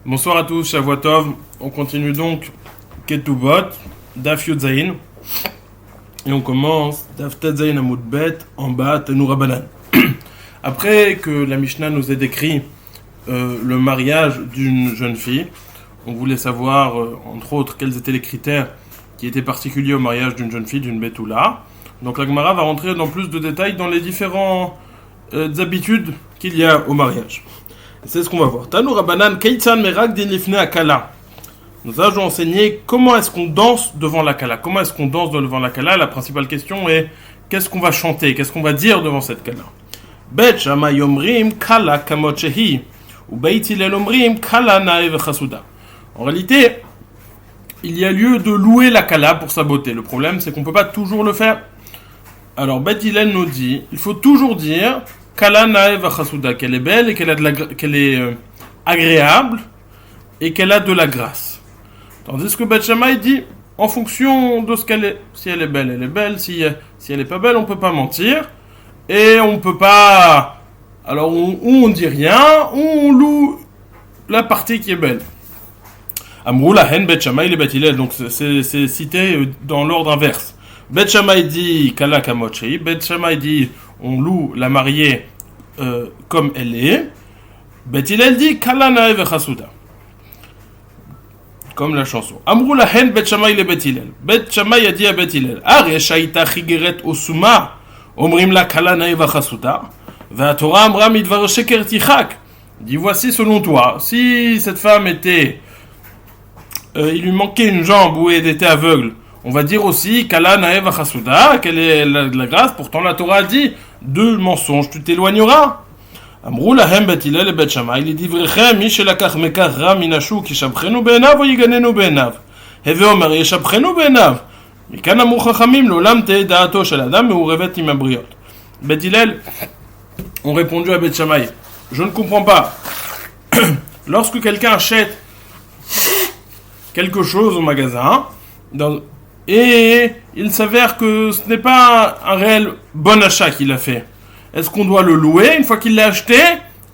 Bonsoir à tous, Shavua Tov. On continue donc Ketubot, Daf Yud Zayin. Et on commence Daf Tet Zayin Amud Bet, en bas, Tanu Rabbanan. Après que la Mishnah nous ait décrit le mariage d'une jeune fille, on voulait savoir, entre autres, quels étaient les critères qui étaient particuliers au mariage d'une jeune fille, d'une Betula. Donc la Gemara va rentrer dans plus de détails dans les différentes habitudes qu'il y a au mariage. C'est ce qu'on va voir. Tanu Rabbanan Keitzan Merak Din Lifne Akala. Nous avons enseigné comment est-ce qu'on danse devant la Kala. Comment est-ce qu'on danse devant la Kala? La principale question est qu'est-ce qu'on va chanter, qu'est-ce qu'on va dire devant cette Kala. Bet Shammai Omrim Kala Kamot Shehi ou Beit Hillel Omrim Kala Naev Chasuda. En réalité, il y a lieu de louer la Kala pour sa beauté. Le problème, c'est qu'on ne peut pas toujours le faire. Alors Beit Hillel nous dit, il faut toujours dire Kala Naev Chasuda, qu'elle est belle et qu'elle est agréable et qu'elle a de la grâce. Tandis que Beit Shammai dit, en fonction de ce qu'elle est, si elle est belle, elle est belle, si elle est pas belle, on peut pas mentir, et on peut pas, alors on dit rien, ou on loue la partie qui est belle. Amrou la hen Beit Shammai le Beit Hillel, donc c'est cité dans l'ordre inverse. Beit Shammai dit Kala Kamot Shehi, Beit Shammai dit on loue la mariée comme elle est. Beit Hillel dit Kala Naev Chasuda. Comme la chanson. Amrou la hen Beit Shammai le Beit Hillel. Beit Shammai a dit à Beit Hillel Are shaita chigeret osuma omrim la Kala Naev Chasuda va Torah amra midvar sheker tichak. Dit voici selon toi, si cette femme était il lui manquait une jambe ou elle était aveugle, on va dire aussi Kala Naev Chasuda, qu'elle est la grâce. Pourtant la Torah a dit de mensonges tu t'éloigneras. Amrou lahem Beit Hillel et Beit Shammai lidivrechem mi shelakach mekach ra min ashuk yishabchenu be'enav ou yiganenu be'enav heve omer yishabchenu be'enav mikan amru chachamim l'olam te'eh da'ato shel adam me'urevet im habriot. Beit Hillel ont répondu à Beit Shammai, je ne comprends pas. Lorsque quelqu'un achète quelque chose au magasin et il s'avère que ce n'est pas un réel bon achat qu'il a fait, est-ce qu'on doit le louer une fois qu'il l'a acheté,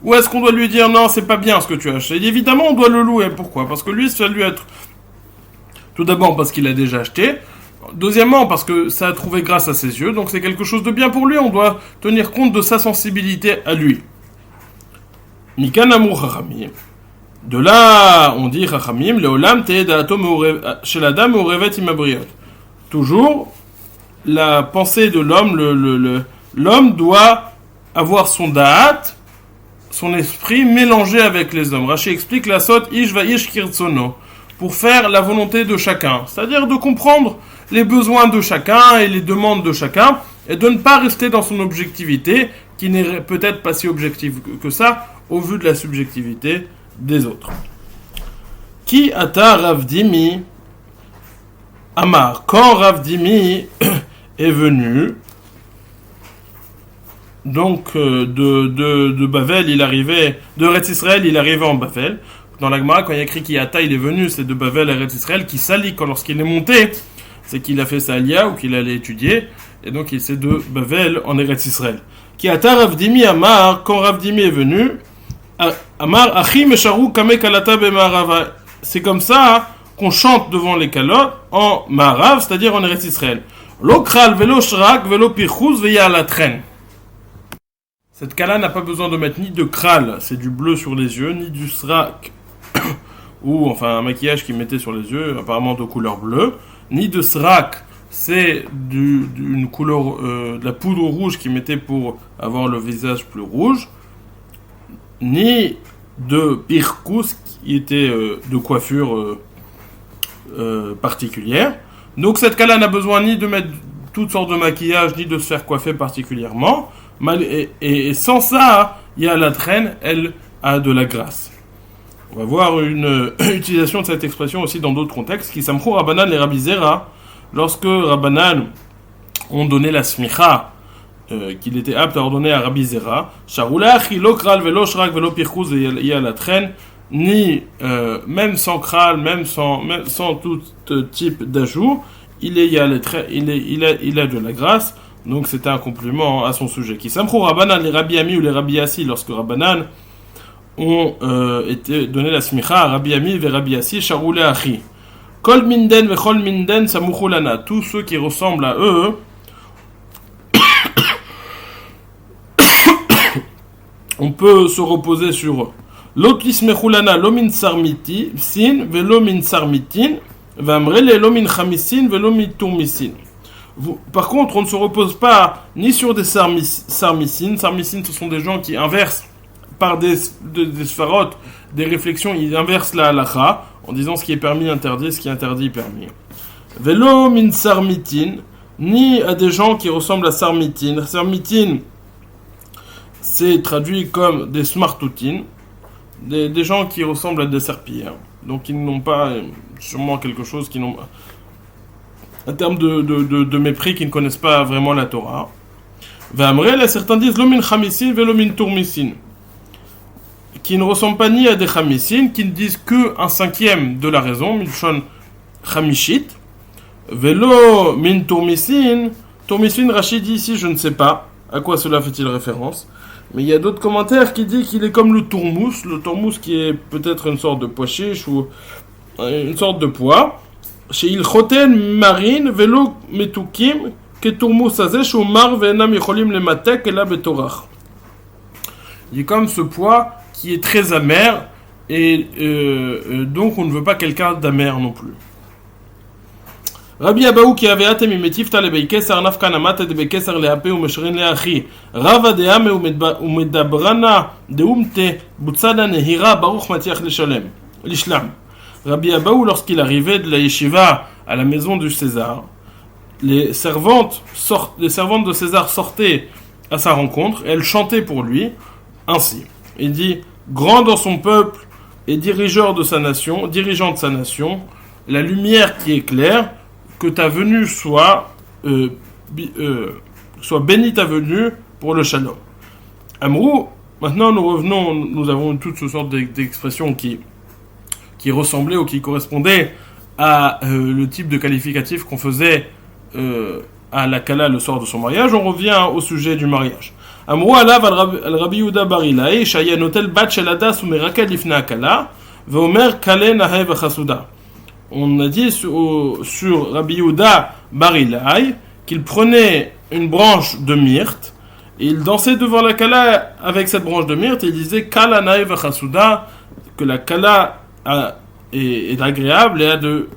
ou est-ce qu'on doit lui dire non, c'est pas bien ce que tu as acheté? Et évidemment on doit le louer. Pourquoi? Parce que lui, ça doit lui être, tout d'abord parce qu'il a déjà acheté, deuxièmement parce que ça a trouvé grâce à ses yeux, donc c'est quelque chose de bien pour lui, on doit tenir compte de sa sensibilité à lui. Mikan amur chachamim. De là, on dit chachamim leolam te'eh da'ato shel adam me'urevet im habriot. Toujours, la pensée de l'homme, l'homme doit avoir son da'at, son esprit mélangé avec les hommes. Rashi explique la sot ish va ish kirtsono, pour faire la volonté de chacun, c'est-à-dire de comprendre les besoins de chacun et les demandes de chacun, et de ne pas rester dans son objectivité, qui n'est peut-être pas si objective que ça, au vu de la subjectivité des autres. Qui ata Rav Dimi Amar, quand Rav Dimi est venu, donc de Bavel, il arrivait, de Eretz Israël, il arrivait en Bavel. Dans la Gemara, quand il y a écrit qu'Ata il est venu, c'est de Bavel à Eretz Israël, qui s'allie lorsqu'il est monté, c'est qu'il a fait sa alia ou qu'il allait étudier, et donc il c'est de Bavel en Eretz Israël. Qui Ata Rav Dimi Amar, quand Rav Dimi est venu, Amar Achi Mesharu Kame Kalata B'Maharav. C'est comme ça qu'on chante devant les calottes en Maharav, c'est-à-dire en Eretz Israël. Lo kral velo shrak velo pirchuz veya la traîne. Cette kala n'a pas besoin de mettre ni de kral, c'est du bleu sur les yeux, ni du srak, ou enfin un maquillage qu'il mettait sur les yeux, apparemment de couleur bleue, ni de srak, c'est d'une couleur, de la poudre rouge qu'il mettait pour avoir le visage plus rouge, ni de pirkous qui était de coiffure particulière. Donc cette kala n'a besoin ni de mettre toutes sortes de maquillage, ni de se faire coiffer particulièrement. Et sans ça, il y a la traîne, elle a de la grâce. On va voir une utilisation de cette expression aussi dans d'autres contextes, qui s'amchou Rabbanan et Rabbi Zera, lorsque Rabbanan ont donné la smicha, qu'il était apte à ordonner à Rabbi Zera, Sharoulach, lo kral velo shrak velo pirchuz, il y a la traîne, ni même sans kral, même sans tout type d'ajout, il a de la grâce. Donc c'était un compliment à son sujet. Qui s'amchou Rabbanan les Rabbi Ami ou les Rabbi Assi, lorsque Rabbanan ont été donné la smicha à Rabbi Ami et Rabbi Yassi, Sharoule Achi. Kol minden ve chol minden samuchulana. Tous ceux qui ressemblent à eux, on peut se reposer sur eux. L'otis mechulana lomin sarmiti sin velo min sarmitin vamrele lomin chamisin velo min tourmisin. Par contre, on ne se repose pas ni sur des sarmicines. Sarmicines, ce sont des gens qui inversent par des spharotes, des réflexions, ils inversent la halakha en disant ce qui est permis interdit, ce qui est interdit permis. Velo min sarmitin, ni à des gens qui ressemblent à sarmitine. Sarmitine, c'est traduit comme des smartoutines, des gens qui ressemblent à des serpillères. Donc ils n'ont pas sûrement quelque chose qui n'ont en termes de mépris, qui ne connaissent pas vraiment la Torah. V'amrel, certains disent l'omin chamisin velomin tourmisin, qui ne ressemblent pas ni à des chamisin, qui ne disent que un cinquième de la raison, milchon chamishit. Velo min tourmisin, tourmisin, Rachid dit ici, je ne sais pas à quoi cela fait-il référence. Mais il y a d'autres commentaires qui disent qu'il est comme le tourmous qui est peut-être une sorte de pois chiche ou une sorte de pois. Chez Ilchoten marine velo metukim que tourmous azeh shomar ve'enam yicholim lematek ela betorach. Il est comme ce pois qui est très amer et donc on ne veut pas quelqu'un d'amer non plus. Rabbi Abaou qui avait atem imetifta le beikeser nafkan amat de beikeser le ape ou meshrin le achi rava de ame ou medabrana de umte butsada nehira baruch matiach l'ishlam. Rabbi Abaou, lorsqu'il arrivait de la yeshiva à la maison du César, les servantes de César sortaient à sa rencontre et elles chantaient pour lui ainsi. Il dit: grand dans son peuple et dirigeant de sa nation, la lumière qui éclaire, que ta venue soit bénie ta venue pour le shalom. Amrou, maintenant nous avons toutes sortes d'expressions qui ressemblaient ou qui correspondaient à le type de qualificatif qu'on faisait à la Kala le soir de son mariage. On revient au sujet du mariage. Amrou alav al Rabbi Yehuda bar Ilai, shaya notel bat shel hadas umerakel lifnei hakala, veomer kale nahe v'chasuda. On a dit sur Rabbi Yehuda bar Ilai qu'il prenait une branche de myrte et il dansait devant la Kala avec cette branche de myrte et il disait Kala nae v'chasuda, que la Kala est agréable et a de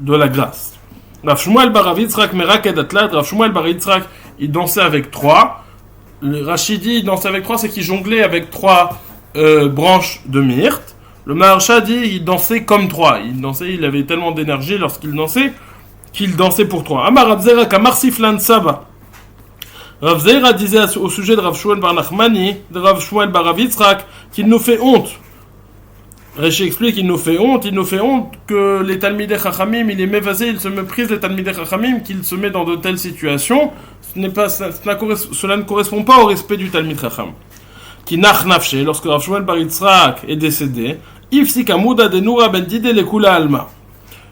la grâce. Rav Shmuel bar Rav Yitzchak meraked atlat. Rav Shmuel bar Yitzchak, il dansait avec trois. Le Rachidi, il dansait avec trois, c'est qu'il jonglait avec trois branches de myrte. Le Maharsha dit il dansait comme trois. Il avait tellement d'énergie lorsqu'il dansait qu'il dansait pour trois. Amar Rav Zera kamar siflan saba. Rav Zera disait au sujet de Rav Shmuel bar Nachmani, de Rav Shmuel bar Rav Yitzchak, qu'il nous fait honte. Rashi explique qu'il nous fait honte que les Talmidei Chachamim, il est mévasé, il se méprise les Talmidei Chachamim, qu'il se met dans de telles situations. Cela ne correspond pas au respect du Talmid Chacham. Qui nach nafshe, lorsque Rav Shmuel bar Yitzchak est décédé, ifsik amuda de noura ben dide le kula alma.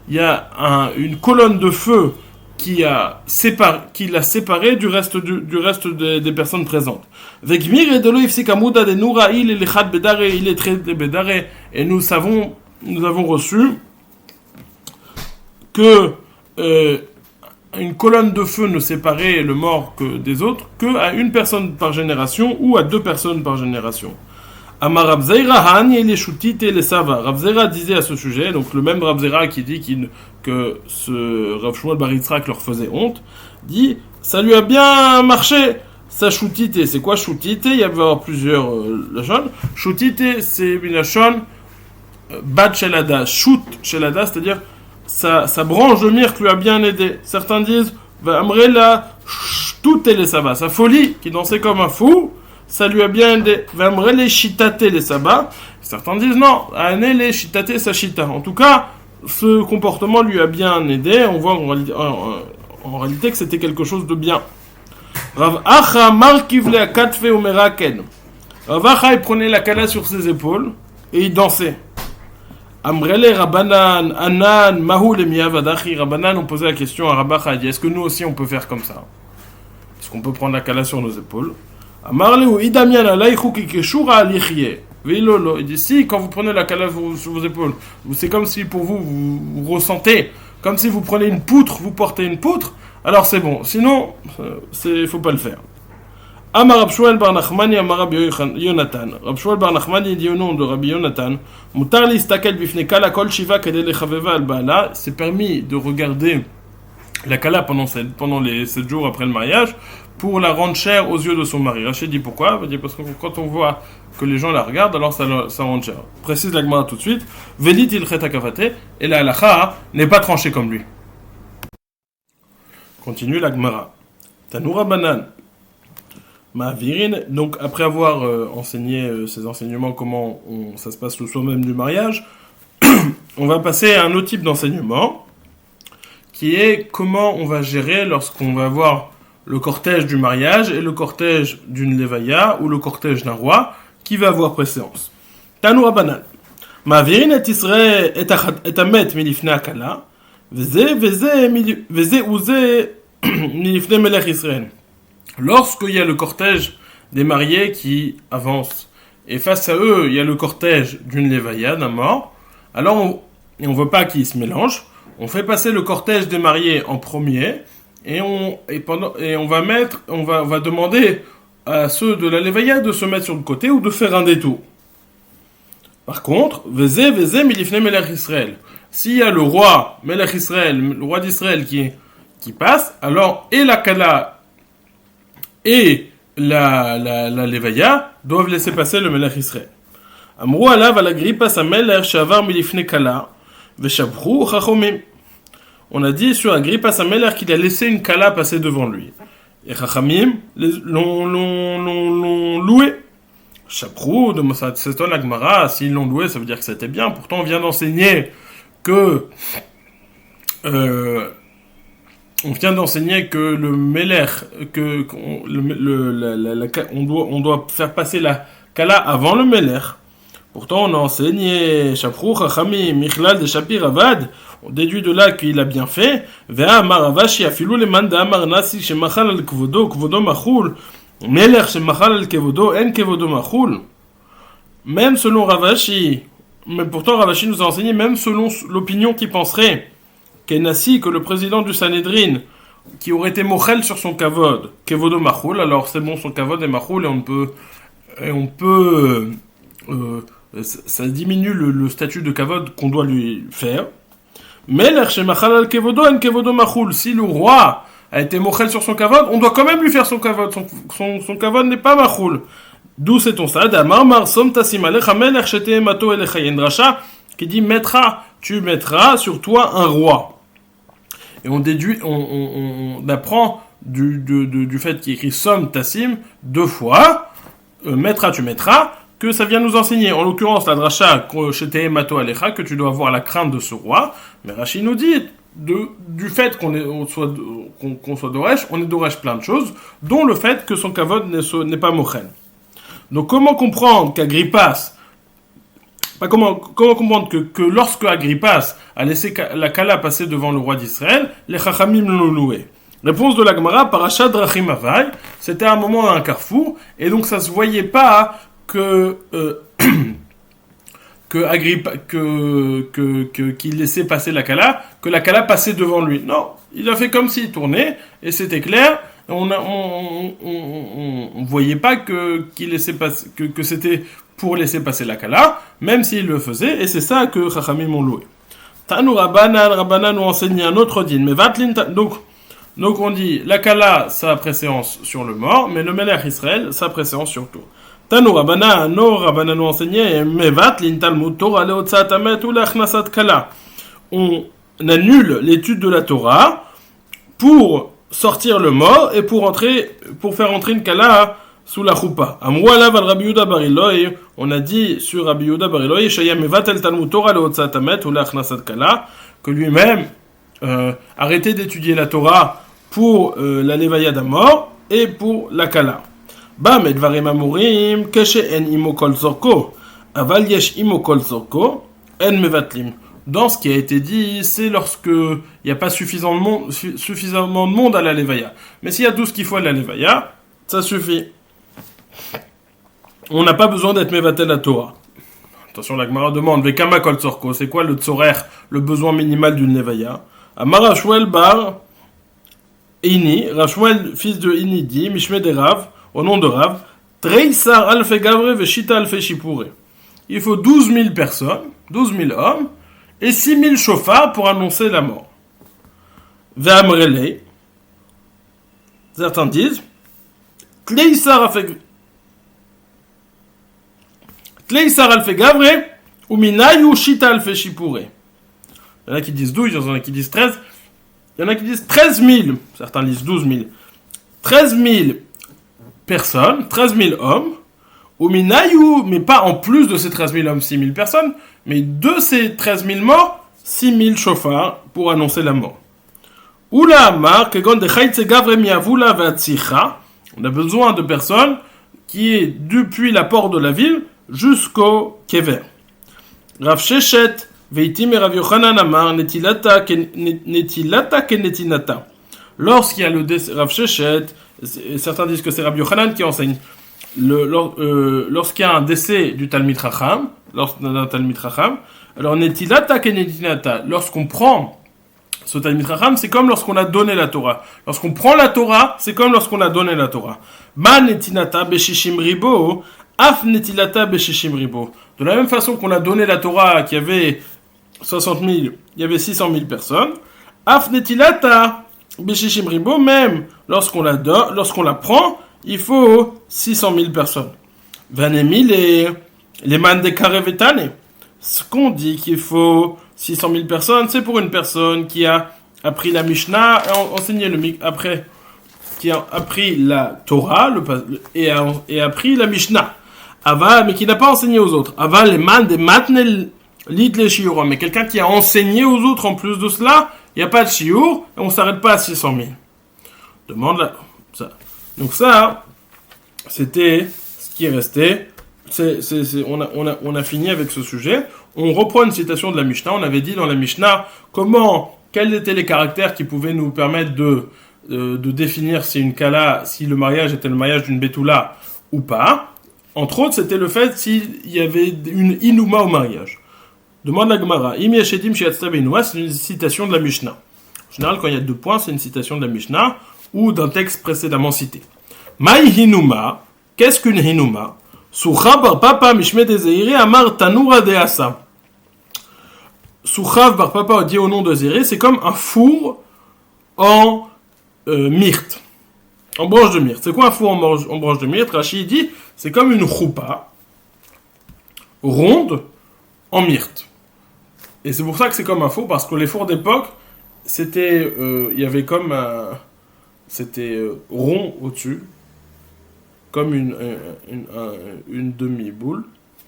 Il y a une colonne de feu qui l'a séparé du reste des personnes présentes. Vekmir et de lo ifsik amuda de noura il est lechat bedare, il est très bedare, et nous avons reçu que une colonne de feu ne séparait le mort que des autres qu'à une personne par génération ou à deux personnes par génération. Amar Rav Zera ha'ani les shutit et les sava. Rav Zera disait à ce sujet, donc le même Rav Zera qui dit que ce Rav Shmuel bar Yitzchak leur faisait honte, dit ça lui a bien marché. Ça shutite, c'est quoi shutite? Il y avait plusieurs lachon. Shutite, c'est une lachon bad shelada, shoot shelada, c'est-à-dire sa branche de myrte lui a bien aidé. Certains disent Vamrela tout les sabats, sa folie qui dansait comme un fou, ça lui a bien aidé. Vamrele shitate les sabats. Certains disent non, anele shitate sa shita. En tout cas, ce comportement lui a bien aidé. On voit en réalité que c'était quelque chose de bien. Rav Acha markiv le katfe ou meraken. Rav Acha il prenait la kala sur ses épaules et il dansait. Amrele Rabbanan, Anan, Mahou, Miavadachi. Rabbanan, on posait la question à Rabbacha, il dit est-ce que nous aussi on peut faire comme ça? Est-ce qu'on peut prendre la kala sur nos épaules? Amarle ou Idamian alaychu ki keshura alichye. Veilolo. Il dit si, quand vous prenez la kala sur vos épaules, c'est comme si pour vous, vous ressentez, comme si vous prenez une poutre, vous portez une poutre, alors c'est bon. Sinon, faut pas le faire. Amar Rab Shmuel bar Nachmani, Amar Rabbi Yonatan. Rab Shmuel bar Nachmani dit au nom de Rabbi Yonatan, Mutar listakel bifnei kala kol shiva kedei lechaveva al baala. C'est permis de regarder la kala pendant les 7 jours après le mariage pour la rendre chère aux yeux de son mari. Rachid dit pourquoi? Il dit parce que quand on voit que les gens la regardent, alors ça rend cher. Précise la Gemara tout de suite. Velit il chet akavate, et la halacha n'est pas tranchée comme lui. Continue la Gemara. Tanoura banan. Ma'avirin, donc après avoir enseigné ces enseignements, comment ça se passe le soir même du mariage, on va passer à un autre type d'enseignement, qui est comment on va gérer lorsqu'on va avoir le cortège du mariage et le cortège d'une levaya ou le cortège d'un roi qui va avoir préséance. Tanoura banan. Ma'avirin et Israël et amet milifne akala, veze uze milifne melech Israël. Lorsqu'il y a le cortège des mariés qui avance, et face à eux, il y a le cortège d'une levaya, d'un mort, alors on ne veut pas qu'ils se mélangent, on fait passer le cortège des mariés en premier, et on va demander à ceux de la levaya de se mettre sur le côté ou de faire un détour. Par contre, veze milifne melech Israël. S'il y a le roi melech Israël, le roi d'Israël qui passe, alors et la kala et la levaya doivent laisser passer le melech Israël. Amrou alav ala gripas hamelech shavar milifne kala veshabru chachomim. On a dit sur Agrippas hamelech qu'il a laissé une kala passer devant lui. Et chachamim l'ont loué. Shabrou, de Mossad Seton Agmara, s'ils l'ont loué, ça veut dire que c'était bien. Pourtant, on vient d'enseigner que le melech, on doit faire passer la kala avant le melech. Pourtant, on a enseigné Shaprou, Chachami, Michlal de Shapir Avad. On déduit de là qu'il a bien fait. Vea Maravashi afilou le manda Amar Nasi shemachal al kvodo machul. Melech shemachal al kevodo en kevodo machul. Même selon Ravashi, mais pourtant Ravashi nous a enseigné, même selon l'opinion qui penserait qu'Enassi, que le président du Sanhedrin, qui aurait été mochel sur son kavod, kevodo machul, alors c'est bon, son kavod est machul et on peut ça diminue le statut de kavod qu'on doit lui faire. Mais si le roi a été mochel sur son kavod, on doit quand même lui faire son kavod. Son kavod n'est pas machoul. D'où c'est ton sad. Qui dit tu mettras sur toi un roi. Et on déduit, on apprend du fait qu'il écrit som tassim 2 fois, mettra tu mettras, que ça vient nous enseigner, en l'occurrence la dracha que tu dois avoir la crainte de ce roi, mais Rashi nous dit du fait qu'on soit d'Oresh, on est d'Oresh plein de choses, dont le fait que son kavod n'est pas mochen. Donc comment comprendre comment comprendre que lorsque Agrippas a laissé la kala passer devant le roi d'Israël, les chachamim l'ont loué? Réponse de la Gemara, Parashat Drachim Avai, c'était un moment à un carrefour, et donc ça se voyait pas qu'il laissait passer la kala, que la kala passait devant lui. Non, il a fait comme s'il tournait, et c'était clair. On voyait pas qu'il laissait passer, que c'était pour laisser passer la kala, même s'il le faisait, et c'est ça que Chachamim ont loué. Tanu Rabbanan nous enseigne un autre din, mais Vatlin, donc on dit la kala ça a préséance sur le mort, mais le melech Israël ça a préséance sur tout. Tanu Rabbanan nous enseignait Mevat l'intalmud Torah leotzat amet ou l'achnasat kala. On annule l'étude de la Torah pour sortir le mort et pour faire entrer une kala sous la choupa. Amrou alav al Rabbi Yehuda bar Ilai, on a dit sur Rabbi Yehuda bar Ilai shaya mevat el talmud Torah leotzat amet ou l'achnasat kala, que lui-même arrêtait d'étudier la Torah pour la levaya d'un mort et pour la kala. Bam et dvarim amurim keshe en imo kol zorko aval yesh imo kol zorko en mevatlim. Dans ce qui a été dit, c'est lorsque il n'y a pas suffisamment de monde à la levaya. Mais s'il y a tout ce qu'il faut à la levaya, ça suffit. on n'a pas besoin d'être mevatel la Torah. Attention, la Gemara demande, Vekama kol tzorko, c'est quoi le tzorer, le besoin minimal d'une levaya? Amar Rachmuel bar Ini, Rachmuel, fils de Ini, dit, Mishme de Rav, au nom de Rav, Treisar alfe gavre veshita alfe shipure. Il faut 12 000 personnes, 12 000 hommes, et 6 000 chauffards pour annoncer la mort. Ve'amrele, certains disent, Treisar alfe gavre, ou minayu shita alfe shipure. Il y en a qui disent 12, il y en a qui disent 13. Il y en a qui disent 13 000, certains disent 12 000. 13 000 personnes, 13 000 hommes, au minayu, mais pas en plus de ces 13 000 hommes, 6 000 personnes, mais de ces 13 000 morts, 6 000 chauffards pour annoncer la mort. Oula amar, kegon de chaytse gavre miavula vatsicha, on a besoin de personnes qui est depuis la porte de la ville jusqu'au kever. Rav Sheshet, Veitim et Rav Yochanan amar netilata kenetinata. Lorsqu'il y a le décès, Rav Sheshet, certains disent que c'est Rav Yochanan qui enseigne. Lorsqu'il y a un décès du Talmid Chacham, alors netilata kenetinata. Lorsqu'on prend ce Talmid Chacham, c'est comme lorsqu'on a donné la Torah. Lorsqu'on prend la Torah, c'est comme lorsqu'on a donné la Torah. Ma netinata beshishim ribo, af netilata beshishim ribo. De la même façon qu'on a donné la Torah, qu'il y avait 60 000, il y avait 600 000 personnes. Af netilata beshishim ribo, même lorsqu'on la prend, il faut 600 000 personnes. Vanemi les man de karevetane. Ce qu'on dit qu'il faut 600 000 personnes, c'est pour une personne qui a appris la Mishnah, enseigné après, qui a appris la Torah et appris la Mishnah. Ava, mais qui n'a pas enseigné aux autres. Ava les man de matnel lit les shiur. Mais quelqu'un qui a enseigné aux autres en plus de cela, il n'y a pas de shiur et on ne s'arrête pas à 600 000. Demande là. Ça. Donc ça, c'était ce qui est resté. On a fini avec ce sujet. On reprend une citation de la Mishnah. On avait dit dans la Mishnah quels étaient les caractères qui pouvaient nous permettre de définir si le mariage était le mariage d'une Betula ou pas. Entre autres, c'était le fait s'il y avait une Inuma au mariage. Demande la Gemara. Im yashedim shiatzta beinuma, c'est une citation de la Mishnah. En général, quand il y a 2 points, c'est une citation de la Mishnah ou d'un texte précédemment cité. Maï hinuma, qu'est-ce qu'une hinuma? Souchav bar papa mishme de Zeiri amar tanura de asa. Souchav bar papa dit au nom de Zeiri, c'est comme un four en myrte. En branche de myrte. C'est quoi un four en branche de myrte? Rashi dit, c'est comme une choupa ronde en myrte. Et c'est pour ça que c'est comme un four, parce que les fours d'époque, c'était, il y avait comme c'était rond au-dessus, comme une demi-boule,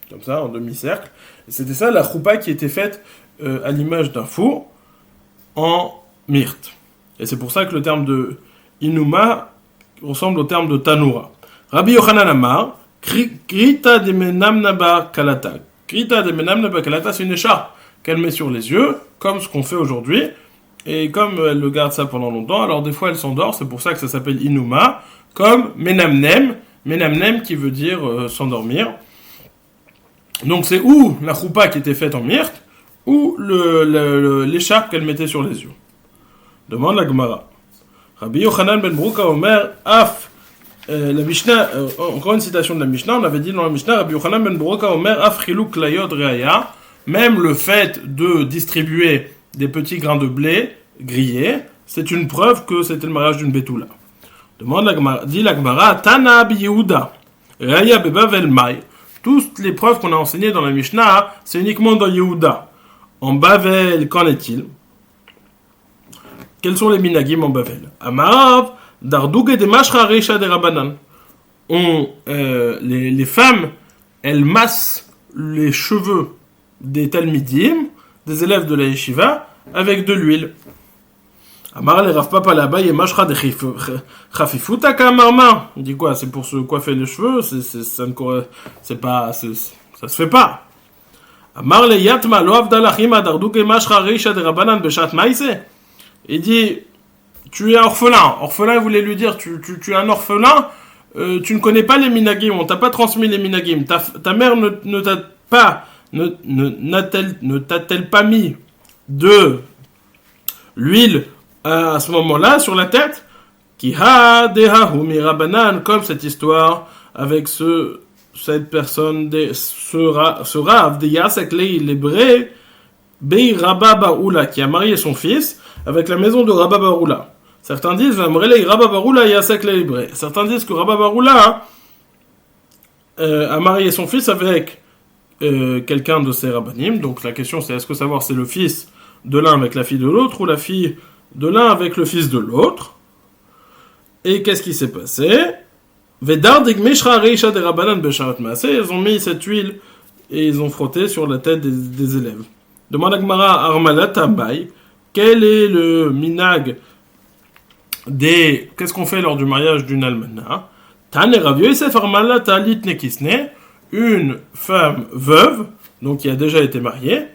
comme ça, en demi-cercle. Et c'était ça la choupa qui était faite à l'image d'un four en myrte. Et c'est pour ça que le terme de inuma ressemble au terme de tanura. Rabbi Yochanan Amar, Krita de menamnaba kalata. Krita de menamnaba kalata, c'est une écharpe qu'elle met sur les yeux, comme ce qu'on fait aujourd'hui. Et comme elle le garde ça pendant longtemps, alors des fois elle s'endort, c'est pour ça que ça s'appelle inuma, comme menamnem qui veut dire s'endormir. Donc c'est ou la choupa qui était faite en myrte, ou l'écharpe qu'elle mettait sur les yeux. Demande la Gemara. Rabbi Yochanan ben Brouka Omer, Af, la Mishnah, encore une citation de la Mishnah, on avait dit dans la Mishnah, Rabbi Yochanan ben Brouka Omer, Af chiluk layod reaya, même le fait de distribuer des petits grains de blé grillés, c'est une preuve que c'était le mariage d'une Betula. Demande la Gemara, dit la Gemara, Tana bi Yehuda, reaya bebavel mai. Toutes les preuves qu'on a enseignées dans la Mishnah, c'est uniquement dans Yehuda. En Bavel, qu'en est-il? Quels sont les minagim en Bavel? Amarav, Dardouge de Mashra Reisha de Rabanan. Les femmes, elles massent les cheveux des Talmidim, des élèves de la Yeshiva, avec de l'huile. Amar le Rav Papa là-bas, et Mashra de Chafifuta Kamarma. Il dit quoi? C'est pour se coiffer les cheveux? Ça se fait pas. Amar le Yatma, lo Avdalachima, Dardouge Mashra Reisha de Rabanan, Beshat Maïse. Il dit, tu es orphelin. Orphelin, il voulait lui dire, tu es un orphelin, tu ne connais pas les minagim, on t'a pas transmis les minagim, ta mère ne t'a-t-elle pas mis de l'huile à ce moment-là sur la tête? Qui ha deha hu mirabanan, comme cette histoire avec cette personne, ce Rav de Yasek Lebré, Bei Rabba Baoula, qui a marié son fils avec la maison de Rabba Baoula. Certains disent Rabba Baoula Yasek Lebré. Certains disent que Rabba Baoula a marié son fils avec quelqu'un de ses rabbanim. Donc la question c'est, est-ce que savoir c'est le fils de l'un avec la fille de l'autre ou la fille de l'un avec le fils de l'autre? Et qu'est-ce qui s'est passé? Ils ont mis cette huile et ils ont frotté sur la tête des élèves. Demande à Gemara Armalat Tabay, quel est le minag qu'est-ce qu'on fait lors du mariage d'une almana? Tane Rav Yosef Armalat Alit Nekisne, une femme veuve, donc qui a déjà été mariée,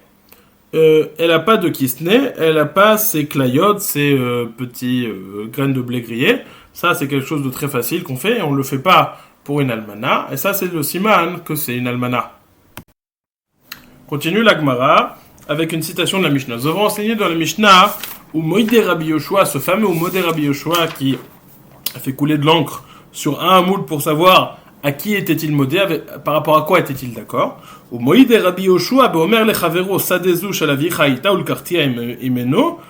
elle n'a pas de kisne, elle n'a pas ses clayotes, ses petits graines de blé grillées. Ça, c'est quelque chose de très facile qu'on fait, et on ne le fait pas pour une almana. Et ça, c'est le siman que c'est une almana. Continue la Gemara avec une citation de la Mishnah. Nous avons enseigné dans la Mishnah où Moïde Rabbi Yoshua, ce fameux Moïde Rabbi Yoshua qui a fait couler de l'encre sur un hamoud pour savoir à qui était-il modé, par rapport à quoi était-il d'accord. Où Moïde Rabbi Yoshua, Beomer lechavero sadezou shalavicha ita ul kartia imeno,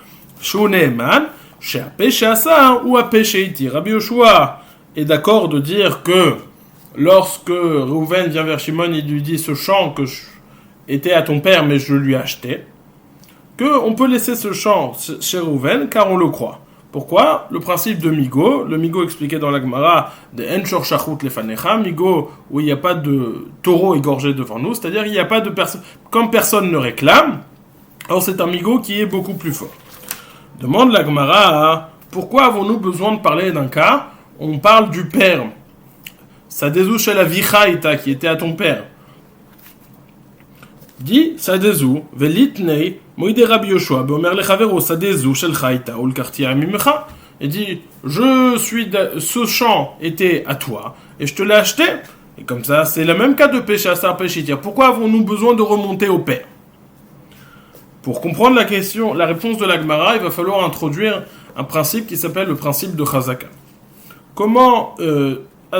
shuneeman, chez Apé, chez Assa, ou Apé, chez Iti. Rabbi Yoshua est d'accord de dire que lorsque Reuven vient vers Shimon, il lui dit ce champ que était à ton père, mais je lui ai acheté, qu'on peut laisser ce champ chez Reuven, car on le croit. Pourquoi? Le principe de Migo, le Migo expliqué dans la Gemara de Enchor Shachut Lefanecha, Migo où il n'y a pas de taureau égorgé devant nous, c'est-à-dire il n'y a pas de personne, comme personne ne réclame, alors c'est un Migo qui est beaucoup plus fort. Demande la Gemara, pourquoi avons-nous besoin de parler d'un cas? On parle du père. Sadezou shel avichaïta, qui était à ton père. Dit Sadezou, velitnei, moïde Rabbi Yoshua, beomer lechavero, Sadezou shel chaïta, ou le quartier amimecha. Et dit, ce champ était à toi, et je te l'ai acheté. Et comme ça, c'est le même cas de péché à sar péchitir. Pourquoi avons-nous besoin de remonter au père? Pour comprendre la question, la réponse de la Gemara, il va falloir introduire un principe qui s'appelle le principe de Chazaka. Comment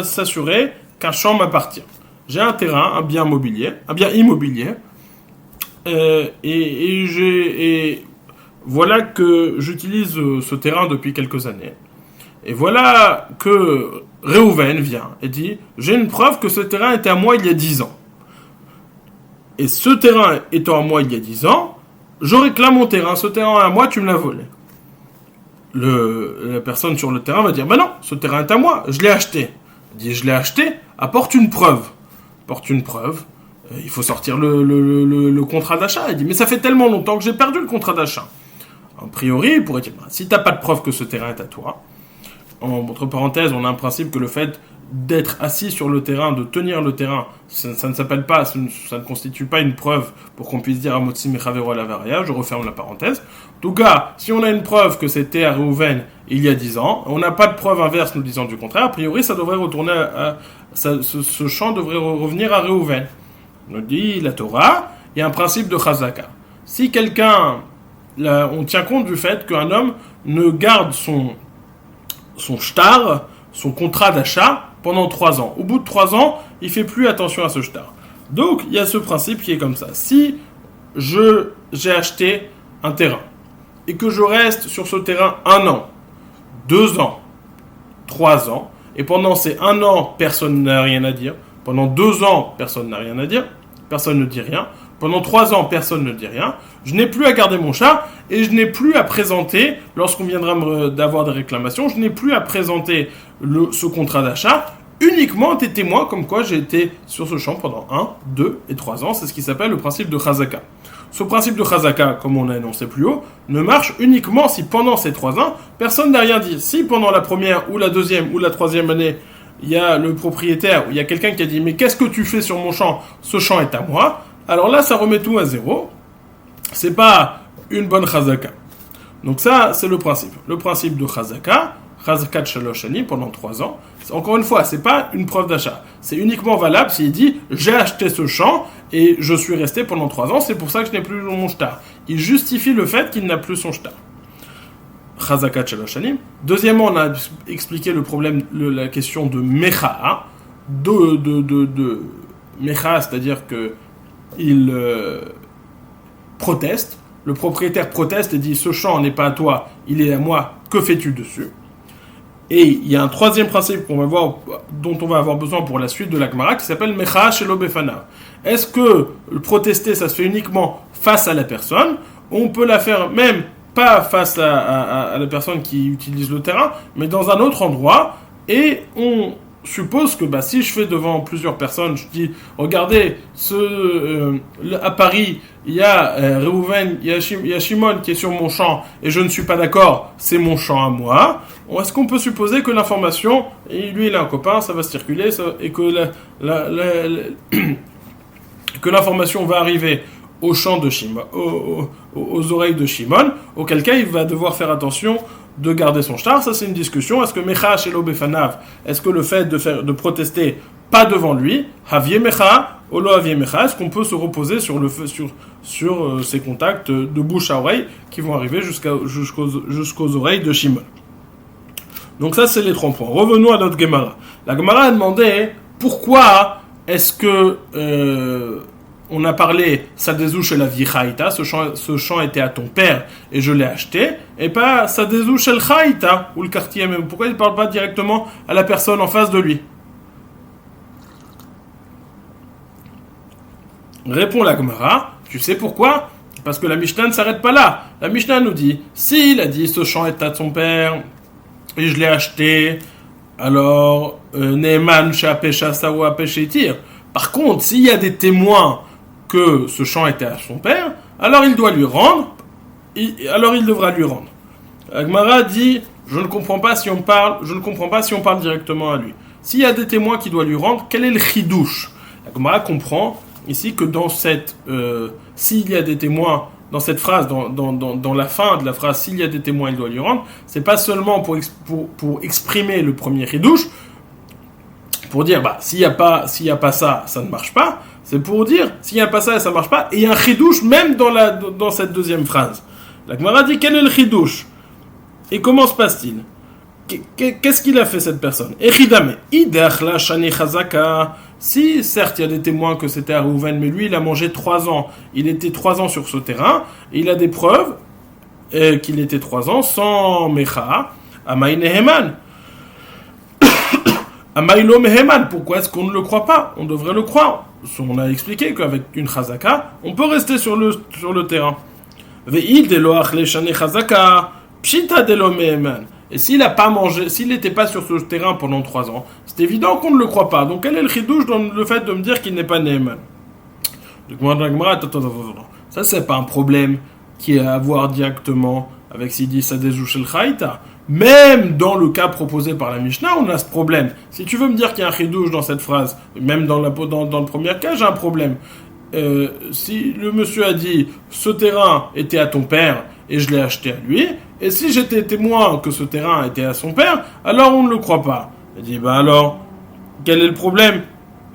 s'assurer qu'un champ m'appartient? J'ai un terrain, un bien immobilier, et voilà que j'utilise ce terrain depuis quelques années. Et voilà que Reuven vient et dit, j'ai une preuve que ce terrain était à moi il y a 10 ans. Et ce terrain étant à moi il y a 10 ans, je réclame mon terrain, ce terrain à moi, tu me l'as volé. La personne sur le terrain va dire, non, ce terrain est à moi, je l'ai acheté. Elle dit, je l'ai acheté, apporte une preuve. Il faut sortir le contrat d'achat. Elle dit, mais ça fait tellement longtemps que j'ai perdu le contrat d'achat. A priori, il pourrait dire, si tu n'as pas de preuve que ce terrain est à toi, entre parenthèses, on a un principe que le fait d'être assis sur le terrain, de tenir le terrain, ça ne s'appelle pas, ça ne constitue pas une preuve pour qu'on puisse dire à Motsi Mechavero à la varia, je referme la parenthèse. En tout cas, si on a une preuve que c'était à Reuven il y a 10 ans, on n'a pas de preuve inverse nous disant du contraire, a priori ça devrait retourner ce champ devrait revenir à Reuven. On nous dit la Torah, il y a un principe de Chazaka. Si quelqu'un, on tient compte du fait qu'un homme ne garde son shtar, son contrat d'achat, pendant 3 ans. Au bout de 3 ans, il fait plus attention à ce shtar. Donc, il y a ce principe qui est comme ça. Si j'ai acheté un terrain et que je reste sur ce terrain 1 an, 2 ans, 3 ans, et pendant ces 1 an, personne n'a rien à dire, pendant 2 ans, personne n'a rien à dire, personne ne dit rien, pendant 3 ans, personne ne dit rien, je n'ai plus à garder mon chat, et je n'ai plus à présenter, lorsqu'on viendra d'avoir des réclamations, je n'ai plus à présenter ce contrat d'achat, uniquement tes témoins comme quoi j'ai été sur ce champ pendant 1, 2 et 3 ans, c'est ce qui s'appelle le principe de Chazaka. Ce principe de Chazaka, comme on l'a énoncé plus haut, ne marche uniquement si pendant ces 3 ans, personne n'a rien dit. Si pendant la première ou la deuxième ou la troisième année, il y a le propriétaire, ou il y a quelqu'un qui a dit « Mais qu'est-ce que tu fais sur mon champ? Ce champ est à moi », alors là, ça remet tout à zéro. C'est pas une bonne Chazaka. Donc ça, c'est le principe. Le principe de Chazaka, Chazakat Shalosh Shani pendant 3 ans. Encore une fois, c'est pas une preuve d'achat. C'est uniquement valable s'il dit j'ai acheté ce champ et je suis resté pendant 3 ans, c'est pour ça que je n'ai plus mon shtar. Il justifie le fait qu'il n'a plus son shtar. Chazakat Shalosh Shani. Deuxièmement, on a expliqué le problème, la question de Mecha'a. De Mecha'a, c'est-à-dire que il proteste. Le propriétaire proteste et dit ce champ n'est pas à toi, il est à moi, que fais-tu dessus? Et il y a un troisième principe qu'on va voir, dont on va avoir besoin pour la suite de la Gemara, qui s'appelle Mecha Shelo Befanav. Est-ce que le protester, ça se fait uniquement face à la personne? On peut la faire même pas face à la personne qui utilise le terrain, mais dans un autre endroit, et on suppose que si je fais devant plusieurs personnes, je dis regardez, à Paris, il y a Reuven, il y a Shimon qui est sur mon champ et je ne suis pas d'accord, c'est mon champ à moi. Est-ce qu'on peut supposer que l'information, et lui il a un copain, ça va circuler, et que que l'information va arriver au champ de Shimon, aux oreilles de Shimon, auquel cas il va devoir faire attention de garder son shtar? Ça c'est une discussion. Est-ce que Mecha Shelo Befanav, est-ce que le fait de protester pas devant lui, Havie Mecha, Olo Havie Mecha, est-ce qu'on peut se reposer sur ces contacts de bouche à oreille qui vont arriver jusqu'aux oreilles de Shimon? Donc ça c'est les 3 points. Revenons à notre Gemara. La Gemara a demandé pourquoi est-ce que on a parlé Sadezou chez la Vichaïta, ce champ était à ton père et je l'ai acheté, et pas Sadezou chez le Chaïta, ou le quartier même. Pourquoi il ne parle pas directement à la personne en face de lui? Répond la Gemara, tu sais pourquoi? Parce que la Mishnah ne s'arrête pas là. La Mishnah nous dit, s'il a dit ce champ est à ton père et je l'ai acheté, alors Neeman Shapesha Sawa Peshetir. Par contre, s'il y a des témoins que ce champ était à son père, alors il doit lui rendre, alors il devra lui rendre. Agmara dit, je ne comprends pas si on parle directement à lui. S'il y a des témoins qui doivent lui rendre, quel est le chidouche? Agmara comprend ici que dans s'il y a des témoins, dans cette phrase, dans la fin de la phrase, s'il y a des témoins, il doit lui rendre, c'est pas seulement pour exprimer le premier chidouche, pour dire, s'il n'y a pas ça, ça ne marche pas. C'est pour dire, s'il n'y a pas ça, ça ne marche pas. Et il y a un chidouche même dans cette deuxième phrase. La Gemara dit, quel est le chidouche? Et comment se passe-t-il? Qu'est-ce qu'il a fait cette personne? Echidame, idachla shani chazaka. Si, certes, il y a des témoins que c'était à Reuven, mais lui, il a mangé 3 ans. Il était 3 ans sur ce terrain. Et il a des preuves qu'il était 3 ans sans mecha. Amaï neheman. Amaïlo meheman. Pourquoi est-ce qu'on ne le croit pas? On devrait le croire. On a expliqué qu'avec une chazaka, on peut rester sur le terrain. Ve'id eloach le shani chazaka. Pshita delo meheman. Et s'il n'a pas mangé, s'il n'était pas sur ce terrain pendant 3 ans, c'est évident qu'on ne le croit pas. Donc quel est le chidouche dans le fait de me dire qu'il n'est pas Neeman? Ça, c'est pas un problème qui est à voir directement avec s'il dit Sadezou Shel Chaïta. Même dans le cas proposé par la Mishnah, on a ce problème. Si tu veux me dire qu'il y a un chidouche dans cette phrase, même dans le premier cas, j'ai un problème. Si le monsieur a dit ce terrain était à ton père et je l'ai acheté à lui, et si j'étais témoin que ce terrain était à son père, alors on ne le croit pas. Il dit alors, quel est le problème?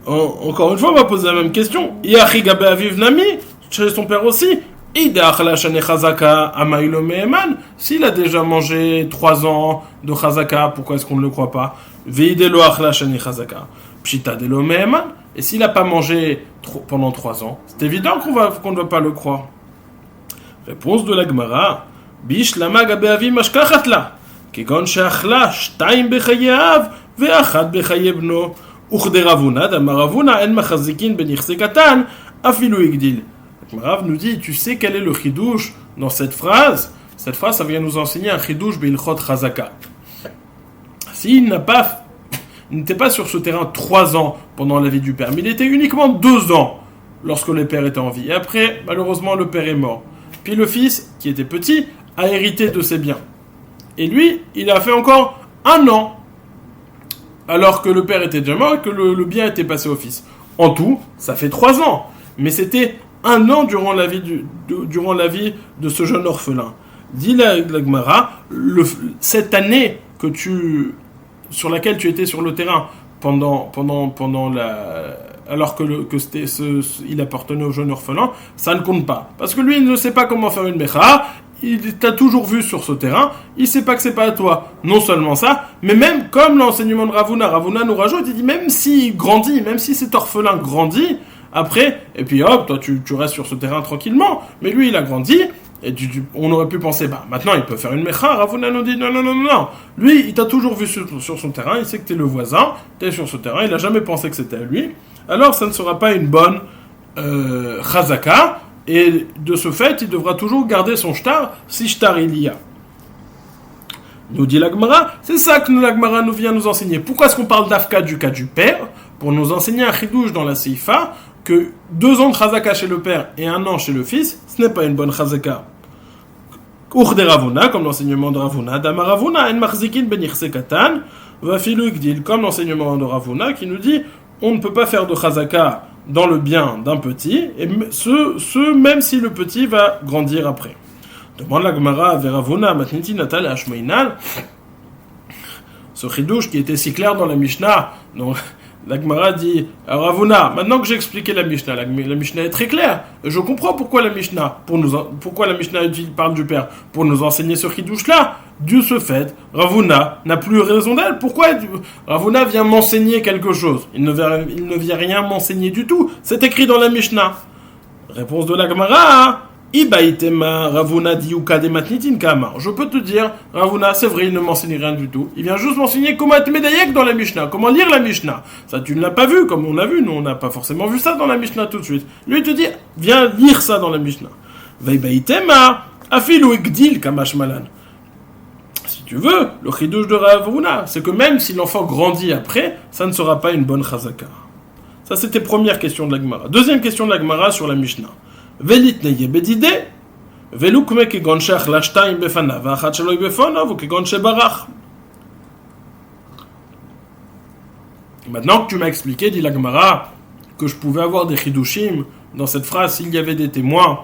Encore une fois, on va poser la même question. Yachigabe aviv nami, chez son père aussi. S'il a déjà mangé 3 ans de chazaka, pourquoi est-ce qu'on ne le croit pas? Et s'il n'a pas mangé pendant 3 ans, c'est évident qu'on ne va pas le croire. Réponse de la Gemara. Bish lama gabe avi mashkachat la. Kegon sheachla shtayim bechaye av ve'achad bechaye bno. Uchde Ravuna, d'Amaravuna, en machazikin benichse katan, afilu igdil. Rav nous dit, tu sais quel est le chidouche dans cette phrase? Cette phrase, ça vient nous enseigner un chidouche beilchot chazaka. S'il n'était pas sur ce terrain 3 ans pendant la vie du père, mais il était uniquement 2 ans lorsque le père était en vie. Et après, malheureusement, le père est mort. Puis le fils, qui était petit, a hérité de ses biens. Et lui, il a fait encore 1 an, alors que le père était déjà mort et que le bien était passé au fils. En tout, ça fait 3 ans. Mais c'était 1 an durant la vie de ce jeune orphelin. Dit la Gemara, cette année sur laquelle tu étais sur le terrain alors il appartenait au jeune orphelin, ça ne compte pas. Parce que lui, il ne sait pas comment faire une mecha, il t'a toujours vu sur ce terrain, il sait pas que c'est pas à toi. Non seulement ça, mais même comme l'enseignement de Ravuna nous rajoute, il dit même s'il grandit, même si cet orphelin grandit, après, et puis hop, toi tu restes sur ce terrain tranquillement, mais lui il a grandi, et on aurait pu penser, maintenant il peut faire une mecha. Ravuna nous dit non. Lui, il t'a toujours vu sur son terrain, il sait que t'es le voisin, t'es sur ce terrain, il a jamais pensé que c'était à lui. Alors ça ne sera pas une bonne chazaka, et de ce fait, il devra toujours garder son shtar, si shtar il y a. Nous dit l'Agmara, c'est ça que l'Agmara nous vient nous enseigner. Pourquoi est-ce qu'on parle d'Afka du cas du père? Pour nous enseigner un chidouche dans la Seifa, que 2 ans de chazaka chez le père et 1 an chez le fils, ce n'est pas une bonne chazaka. Ur de Ravuna, comme l'enseignement de Ravuna, Dama Ravuna, en marzikin ben katan, va filu igdil, comme l'enseignement de Ravuna, qui nous dit, on ne peut pas faire de chazaka dans le bien d'un petit, et même si le petit va grandir après. Demande la Gemara vers Ravuna, matniti natal hashmeinal, ce chidouche qui était si clair dans la Mishnah, donc la Gemara dit à Ravuna, maintenant que j'ai expliqué la Mishnah est très claire, je comprends pourquoi la Mishnah parle du père, pour nous enseigner ce chidouche-là. De ce fait, Ravuna n'a plus raison d'elle. Pourquoi Ravuna vient m'enseigner quelque chose? Il ne vient rien m'enseigner du tout. C'est écrit dans la Mishnah. Réponse de la Gemara, Ibaitema Ravuna diuka de matnitin kama. Je peux te dire, Ravuna, c'est vrai, il ne m'enseigne rien du tout. Il vient juste m'enseigner comment être médaillek dans la Mishnah, comment lire la Mishnah. Ça, tu ne l'as pas vu, comme on a vu. Nous, on n'a pas forcément vu ça dans la Mishnah tout de suite. Lui, il te dit, viens lire ça dans la Mishnah. Veibaitema afilu igdil kamash malan. Si tu veux, le chidouche de Ravuna, c'est que même si l'enfant grandit après, ça ne sera pas une bonne chazaka. Ça, c'était première question de la Gemara. Deuxième question de la Gemara sur la Mishnah. Velitneye bedide, velukme kegon shech lashtaim befanav, v'achat sheloi befonav, ou kegon shebarach. Maintenant que tu m'as expliqué, dit la Gemara, que je pouvais avoir des chidushim dans cette phrase, s'il y avait des témoins.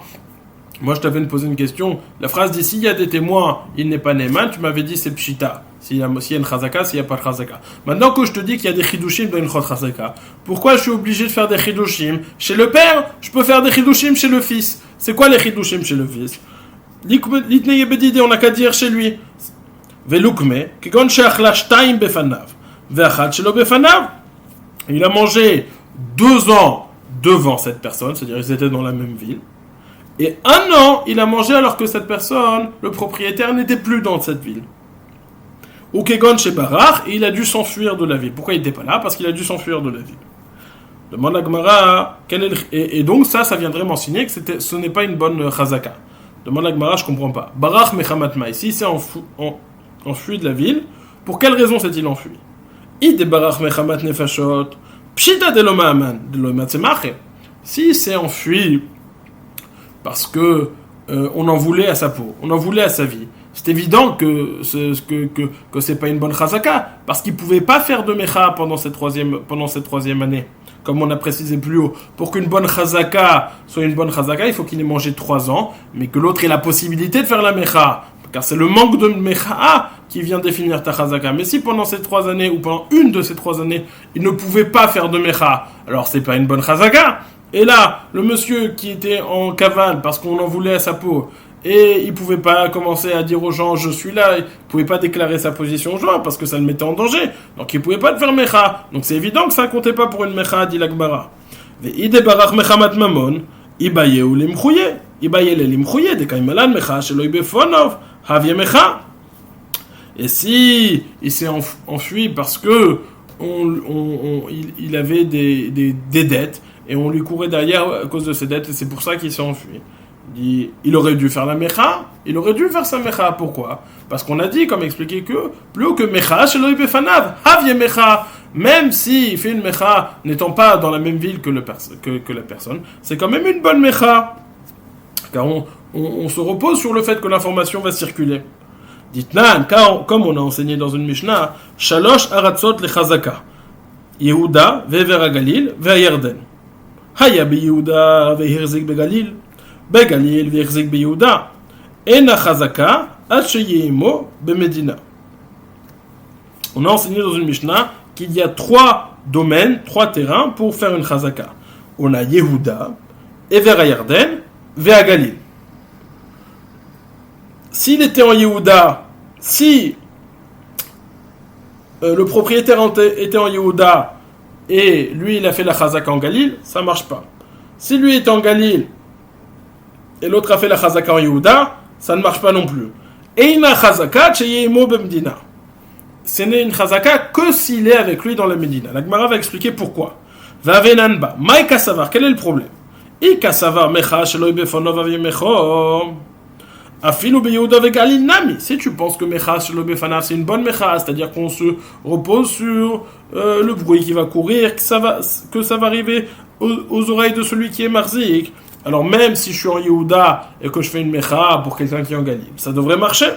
Moi, je t'avais posé une question. La phrase dit, s'il y a des témoins, il n'est pas Neyman. Tu m'avais dit, c'est pshita. S'il y a une chazaka, s'il n'y a pas de chazaka. Maintenant que je te dis qu'il y a des chidushim dans une chazaka, pourquoi je suis obligé de faire des chidushim chez le père? Je peux faire des chidushim chez le fils. C'est quoi les chidushim chez le fils? L'itnei bedide, on n'a qu'à dire chez lui. Velukme, kegon she'achlash taim befanav, ve'achat shelo befanav. Il a mangé 2 ans devant cette personne, c'est-à-dire ils étaient dans la même ville. Et 1 an, il a mangé alors que cette personne, le propriétaire, n'était plus dans cette ville. Ou Kegon chez Barach, et il a dû s'enfuir de la ville. Pourquoi il n'était pas là? Parce qu'il a dû s'enfuir de la ville. Demande la Gemara, et donc ça viendrait m'enseigner que ce n'est pas une bonne chazaka. Demande la Gemara, je ne comprends pas. Barach mechamat ma, ici, s'est enfui de la ville. Pour quelle raison s'est-il enfui? Ide barach mechamat nefashot, pshita de l'oma aman, de l'oma tzemache. Si s'est enfui parce que on en voulait à sa peau, on en voulait à sa vie. C'est évident que c'est pas une bonne chazaka, parce qu'il pouvait pas faire de mecha pendant cette troisième année, comme on a précisé plus haut. Pour qu'une bonne chazaka soit une bonne chazaka, il faut qu'il ait mangé 3 ans, mais que l'autre ait la possibilité de faire la mecha, car c'est le manque de mecha qui vient définir ta chazaka. Mais si pendant ces 3 années, ou pendant une de ces 3 années, il ne pouvait pas faire de mecha, alors c'est pas une bonne chazaka. Et là, le monsieur qui était en cavale parce qu'on en voulait à sa peau, et il pouvait pas commencer à dire aux gens je suis là, il pouvait pas déclarer sa position aux gens parce que ça le mettait en danger, donc il pouvait pas le faire mecha. Donc c'est évident que ça comptait pas pour une mecha, dit l'Agmara. Ve'ide barach mechamat mamon, ibaye ou limchouye, ibaye le limchouye, de kaimalan mecha sheloi befonov, havye mecha. Et si il s'est enfui parce que il avait des dettes, et on lui courait derrière à cause de ses dettes, et c'est pour ça qu'il s'est enfui. Il aurait dû faire la mecha, il aurait dû faire sa mecha. Pourquoi? Parce qu'on a dit, comme expliqué, que plus haut que mecha, sheloi befanav, havye mecha, même s'il fait une mecha n'étant pas dans la même ville que la personne, c'est quand même une bonne mecha. Car on se repose sur le fait que l'information va circuler. Dites-nan, car comme on a enseigné dans une Mishnah, Shalosh aratzot lechazaka, Yehuda ve'ver Galil ve'Yarden. Haya beYehuda ve'hirzik beGalil, beGalil ve'hirzik beYehuda. Ena chazaka ad sheyemo bemedina. On a enseigné dans une Mishnah qu'il y a 3 domaines, 3 terrains pour faire une chazaka. On a Yehuda, Ever Yarden, Vea Galil. S'il était en Yehuda, si le propriétaire était en Yehuda et lui il a fait la chazaka en Galil, ça marche pas. Si lui est en Galil et l'autre a fait la chazaka en Yehuda, ça ne marche pas non plus. Eina chazaka tsheyemo bemdina. Ce n'est une chazaka que s'il est avec lui dans la Médina. La Gemara va expliquer pourquoi. Vavenanba, maïka savar, quel est le problème? Ika savar mecha sheloi befonov aviemecho. Afilu beYehuda veGalil nami. Si tu penses que mecha sheloi befanav c'est une bonne mecha, c'est-à-dire qu'on se repose sur le bruit qui va courir, que ça va arriver aux oreilles de celui qui est marzik. Alors même si je suis en Yehuda et que je fais une mecha pour quelqu'un qui est en Galil, ça devrait marcher.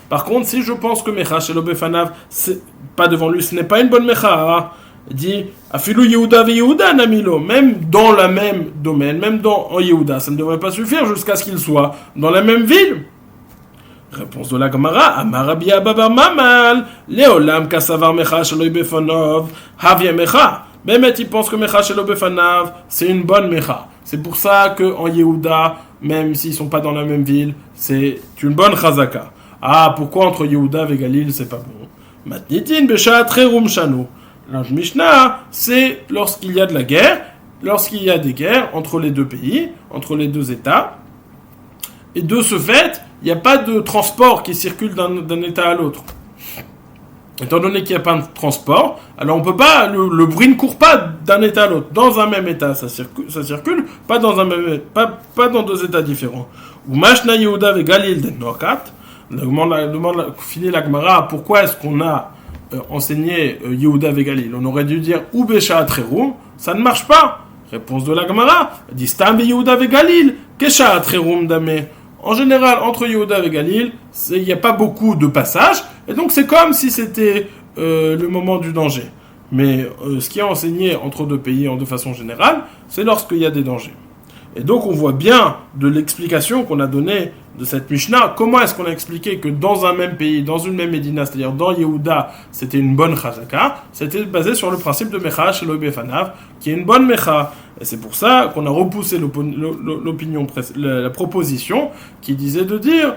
Par contre, si je pense que mecha shelo befanav, c'est pas devant lui, ce n'est pas une bonne mecha. Il dit afilu Yehuda ve Yehuda namilo, même dans le même domaine, même en Yehuda, ça ne devrait pas suffire jusqu'à ce qu'il soit dans la même ville. Réponse de la Gemara, Amar Rabbi Abba bar Mamal, Leolam kasavar mecha shelo befanav, havye mecha. Bémet, il pense que mecha shelo befanav, c'est une bonne mecha. C'est pour ça qu'en Yehuda, même s'ils ne sont pas dans la même ville, c'est une bonne chazaka. Ah, pourquoi entre Yehuda et Galil, c'est pas bon? Matnitin beshat rerum shanu. La Mishnah, c'est lorsqu'il y a de la guerre, lorsqu'il y a des guerres entre les deux pays, entre les deux États, et de ce fait, il n'y a pas de transport qui circule d'un État à l'autre. Étant donné qu'il n'y a pas de transport, alors on peut pas, le bruit ne court pas d'un état à l'autre. Dans un même état, ça circule, pas dans dans deux états différents. Ou Mashna Yehuda ve Galil den Noakat, fini la Gemara, pourquoi est-ce qu'on a enseigné Yehuda ve Galil? On aurait dû dire ou Besha Trerum, ça ne marche pas. Réponse de la Gemara, dit Stam ve Yehuda ve Galil, Kesha Trerum dame. En général, entre Yehuda et Galil, il n'y a pas beaucoup de passages, et donc c'est comme si c'était le moment du danger. Mais ce qui est enseigné entre deux pays de façon générale, c'est lorsqu'il y a des dangers. Et donc on voit bien de l'explication qu'on a donnée de cette Mishnah, comment est-ce qu'on a expliqué que dans un même pays, dans une même Médina, c'est-à-dire dans Yehuda, c'était une bonne chazaka, c'était basé sur le principe de Mecha Shelo Befanav, qui est une bonne Mecha. Et c'est pour ça qu'on a repoussé la proposition qui disait de dire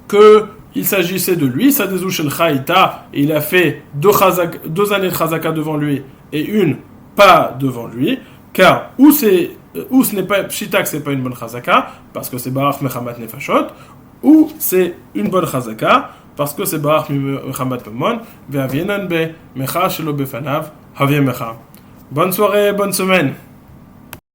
qu'il s'agissait de lui, Sadezou Shel Chaïta, et il a fait 2 années de chazaka devant lui et une pas devant lui, car ou ce n'est pas Pshitak, c'est pas une bonne chazaka, parce que c'est Barach Mechamat Nefashot, ou c'est une bonne chazaka, parce que c'est Barach Mechamat Memon, Ve'avienan be Mecha Shelo Befanav, Havie Mecha. Bonne soirée, bonne semaine.